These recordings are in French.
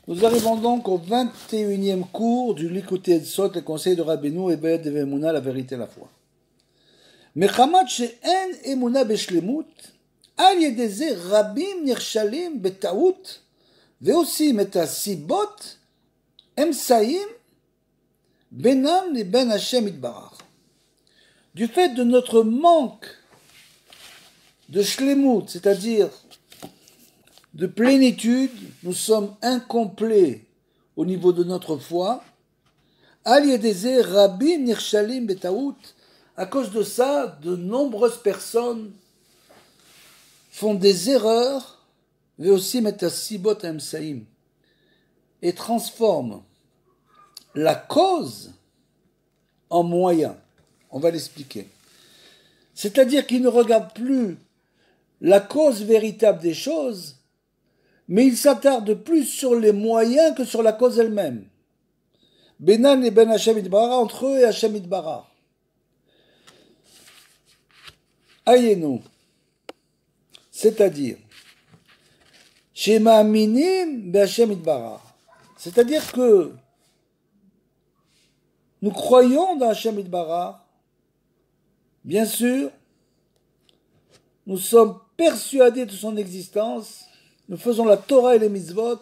Nous arrivons donc au 21e cours du Likutei Yitzhak, le conseil de Rabbeinu et Beit Emunah, la vérité et la foi. מחמת שאין אמונה בשלמות, על ידי זה רבים נכשלים בטעות ועושים את הסיבות אמצעים בינם לבין השם יתברך. Du fait de notre manque de shlemut, c'est-à-dire de plénitude, nous sommes incomplets au niveau de notre foi. Al yedeze rabim nirshalim betaout. À cause de ça, de nombreuses personnes font des erreurs, mais aussi mettent à sibot emsaim et transforment la cause en moyen. On va l'expliquer. C'est-à-dire qu'ils ne regardent plus la cause véritable des choses, mais ils s'attardent plus sur les moyens que sur la cause elle-même. Benan et Ben Hashem Itbarah, entre eux et Hashem Itbarah. Ayenu, c'est-à-dire, Shema Minim Be Hashem Itbarah. C'est-à-dire que nous croyons dans Hashem Itbarah, bien sûr, nous sommes persuadés de son existence, nous faisons la Torah et les mitzvot.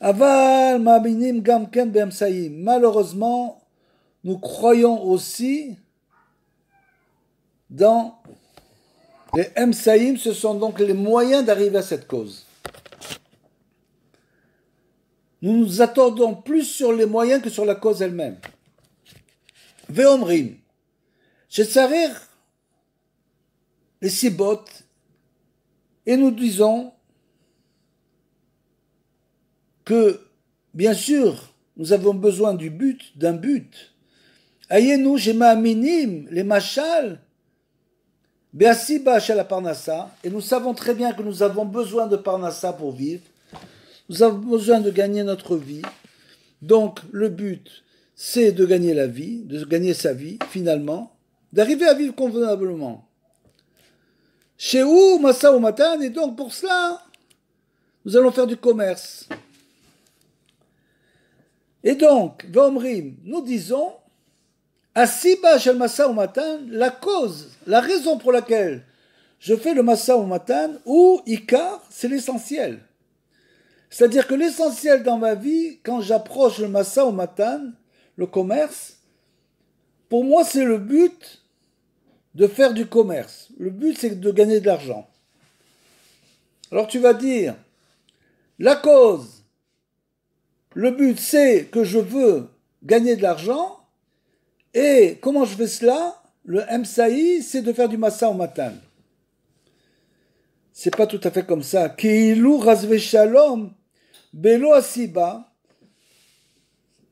Aval ma'aminim gam ken be'emsaim. Malheureusement, nous croyons aussi dans les emsaim, ce sont donc les moyens d'arriver à cette cause. Nous nous attendons plus sur les moyens que sur la cause elle-même. Ve'omrim, shetzarech les sibot, et nous disons que, bien sûr, nous avons besoin d'un but. Ayenu shema minim, les machal, be'asiba shel parnassa, et nous savons très bien que nous avons besoin de parnassa pour vivre. Nous avons besoin de gagner notre vie. Donc, le but, c'est de gagner la vie, de gagner sa vie, finalement, d'arriver à vivre convenablement. Chez où, Massa ou Matan, et donc pour cela, nous allons faire du commerce. Et donc, Vomrim, nous disons, Asiba shel Massa ou Matan, la cause, la raison pour laquelle je fais le Massa ou Matan, ou Ikar, c'est l'essentiel. C'est-à-dire que l'essentiel dans ma vie, quand j'approche le Massa ou Matan, le commerce, pour moi c'est le but de faire du commerce. Le but, c'est de gagner de l'argent. Alors tu vas dire, la cause, le but, c'est que je veux gagner de l'argent, et comment je fais cela? Le MSAI, c'est de faire du massa au matin. C'est pas tout à fait comme ça. Ki'ilu razve shalom, belo asiba.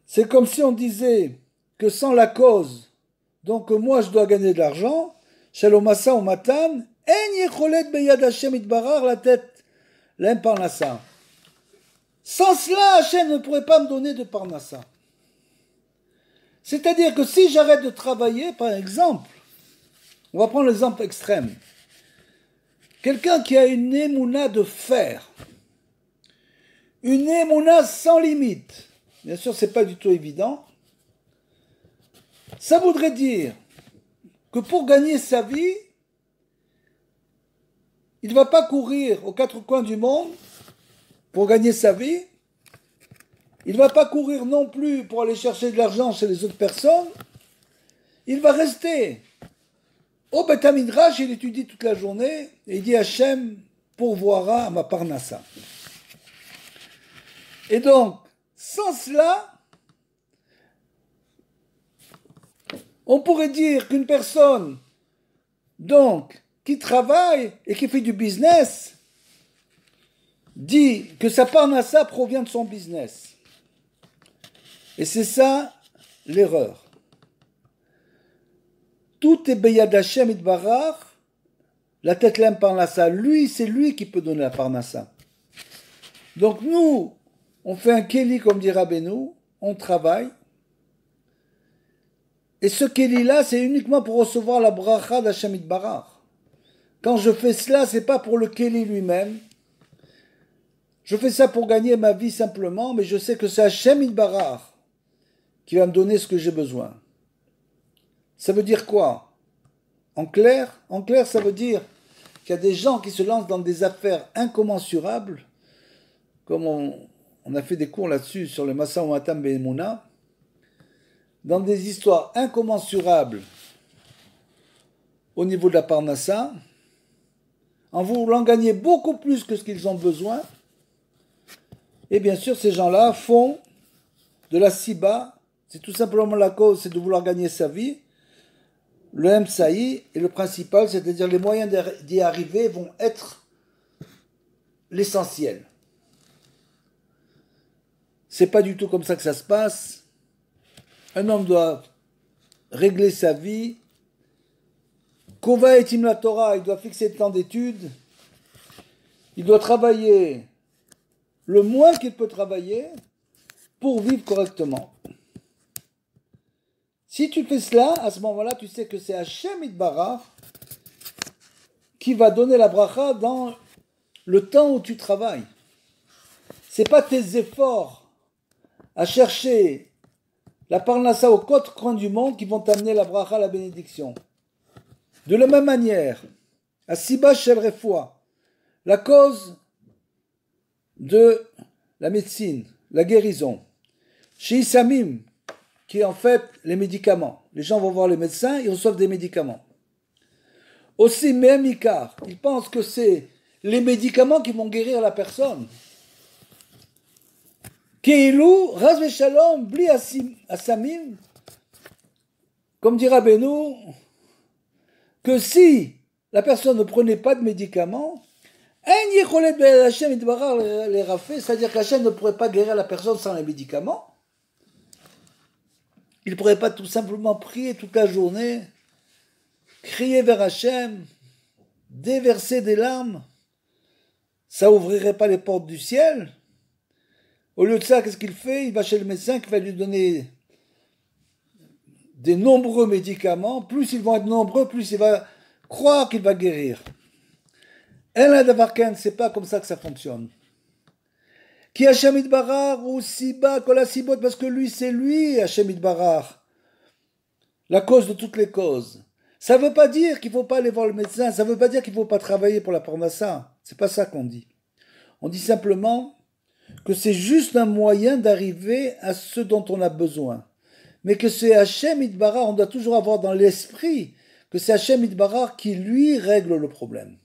C'est comme si on disait que sans la cause, donc moi je dois gagner de l'argent, Shalom Massa ou Matan, En Yecholet Beyad Hashem Itbarar, la tête, l'aime Parnassa. Sans cela, Hashem ne pourrait pas me donner de Parnassa. C'est-à-dire que si j'arrête de travailler, par exemple, on va prendre l'exemple extrême, quelqu'un qui a une émouna de fer, une émouna sans limite, bien sûr, c'est pas du tout évident, ça voudrait dire que pour gagner sa vie, il ne va pas courir aux quatre coins du monde pour gagner sa vie. Il ne va pas courir non plus pour aller chercher de l'argent chez les autres personnes. Il va rester au Beth Midrash, il étudie toute la journée et il dit Hachem pourvoira à ma parnassa. Et donc, sans cela, on pourrait dire qu'une personne, donc, qui travaille et qui fait du business, dit que sa parnassa provient de son business. Et c'est ça l'erreur. Tout est Beyad Hashem Itbarach, la tête l'aime parnassa. Lui, c'est lui qui peut donner la parnassa. Donc nous, on fait un keli comme dit Rabbeinu, on travaille. Et ce keli-là, c'est uniquement pour recevoir la bracha d'Hashem Itbarach. Quand je fais cela, c'est pas pour le keli lui-même. Je fais ça pour gagner ma vie simplement, mais je sais que c'est Hachem Yitbarach qui va me donner ce que j'ai besoin. Ça veut dire quoi? En clair, ça veut dire qu'il y a des gens qui se lancent dans des affaires incommensurables, comme on a fait des cours là-dessus sur le Massa Umatam Be'emouna, dans des histoires incommensurables au niveau de la Parnassa, en voulant gagner beaucoup plus que ce qu'ils ont besoin. Et bien sûr, ces gens-là font de la siba, c'est tout simplement la cause, c'est de vouloir gagner sa vie. Le emsaï est le principal, c'est-à-dire les moyens d'y arriver vont être l'essentiel. C'est pas du tout comme ça que ça se passe. Un homme doit régler sa vie. Kova et la Torah, il doit fixer le temps d'études. Il doit travailler le moins qu'il peut travailler pour vivre correctement. Si tu fais cela, à ce moment-là, tu sais que c'est Hachem Yitbarach qui va donner la bracha dans le temps où tu travailles. C'est pas tes efforts à chercher la parnassa aux quatre coins du monde qui vont t'amener la bracha, la bénédiction. De la même manière, à Siba Shel Refoua, la cause de la médecine, la guérison, chez Issamim, qui est en fait les médicaments. Les gens vont voir les médecins, ils reçoivent des médicaments. Aussi, même Ikar, ils pensent que c'est les médicaments qui vont guérir la personne. Keilou, Raz Veshalom, Bli Assamim, comme dira Benou, que si la personne ne prenait pas de médicaments, c'est-à-dire qu'Hachem ne pourrait pas guérir la personne sans les médicaments. Il ne pourrait pas tout simplement prier toute la journée, crier vers Hachem, déverser des larmes. Ça ouvrirait pas les portes du ciel. Au lieu de ça, qu'est-ce qu'il fait? Il va chez le médecin qui va lui donner des nombreux médicaments. Plus ils vont être nombreux, plus il va croire qu'il va guérir. El Davarken, c'est pas comme ça que ça fonctionne. Qui Hachem Yitbarach ou Siba Kolasibot, parce que lui, c'est lui, Hachem Yitbarach, la cause de toutes les causes. Ça ne veut pas dire qu'il ne faut pas aller voir le médecin, ça ne veut pas dire qu'il ne faut pas travailler pour la parnassa. C'est pas ça qu'on dit. On dit simplement que c'est juste un moyen d'arriver à ce dont on a besoin. Mais que c'est Hachem Yitbarach, on doit toujours avoir dans l'esprit que c'est Hachem Yitbarach qui, lui, règle le problème.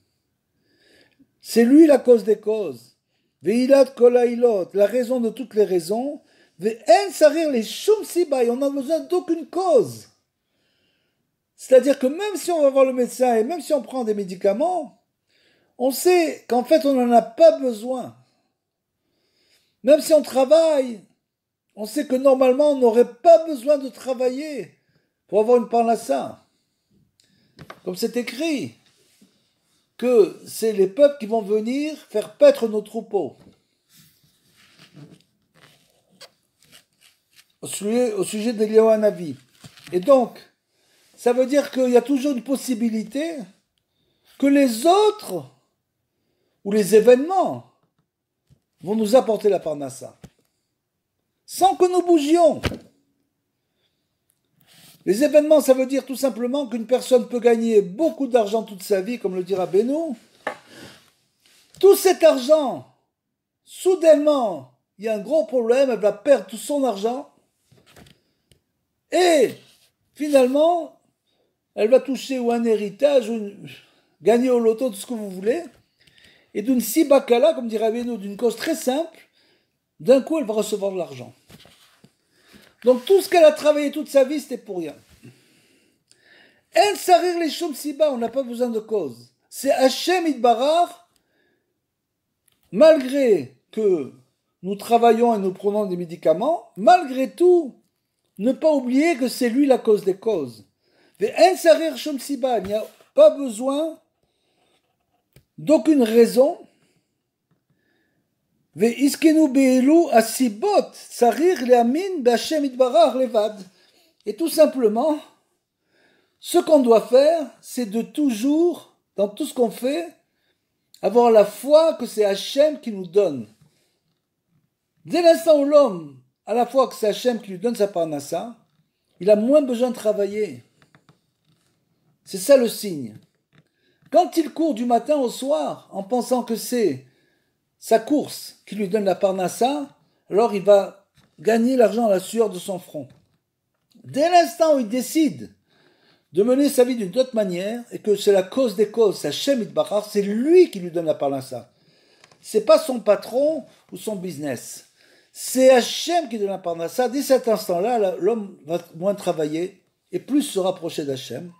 C'est lui la cause des causes. Veilat kolailot, la raison de toutes les raisons. Ve'en sarir les shum siba, on n'a besoin d'aucune cause. C'est-à-dire que même si on va voir le médecin et même si on prend des médicaments, on sait qu'en fait on n'en a pas besoin. Même si on travaille, on sait que normalement on n'aurait pas besoin de travailler pour avoir une parnassa. Comme c'est écrit, que c'est les peuples qui vont venir faire paître nos troupeaux. Au sujet d'Eliyahu Hanavi. Et donc, ça veut dire qu'il y a toujours une possibilité que les autres, ou les événements, vont nous apporter la parnassa. Sans que nous bougions. Les événements, ça veut dire tout simplement qu'une personne peut gagner beaucoup d'argent toute sa vie, comme le dira Benou. Tout cet argent, soudainement, il y a un gros problème, elle va perdre tout son argent. Et finalement, elle va toucher ou un héritage, ou gagner au loto, tout ce que vous voulez. Et d'une si bacala, comme dira Benou, d'une cause très simple, d'un coup, elle va recevoir de l'argent. Donc tout ce qu'elle a travaillé toute sa vie, c'était pour rien. En sarir les shum siba, on n'a pas besoin de cause. C'est Hachem Yitbarach, malgré que nous travaillons et nous prenons des médicaments, malgré tout, ne pas oublier que c'est lui la cause des causes. Mais en sarir shum siba, il n'y a pas besoin d'aucune raison. Et tout simplement, ce qu'on doit faire, c'est de toujours, dans tout ce qu'on fait, avoir la foi que c'est Hachem qui nous donne. Dès l'instant où l'homme, à la fois que c'est Hachem qui lui donne sa parnassa, il a moins besoin de travailler. C'est ça le signe. Quand il court du matin au soir en pensant que c'est sa course qui lui donne la parnassa, alors il va gagner l'argent à la sueur de son front. Dès l'instant où il décide de mener sa vie d'une autre manière et que c'est la cause des causes, c'est Hachem Itbarach, c'est lui qui lui donne la parnassa. C'est pas son patron ou son business. C'est Hachem qui donne la parnassa. Dès cet instant-là, l'homme va moins travailler et plus se rapprocher d'Hachem.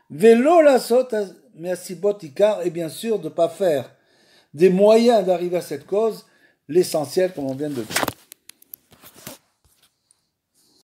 Vélo la sot, mais asibot ikar, et bien sûr de ne pas faire des moyens d'arriver à cette cause, l'essentiel comme on vient de dire.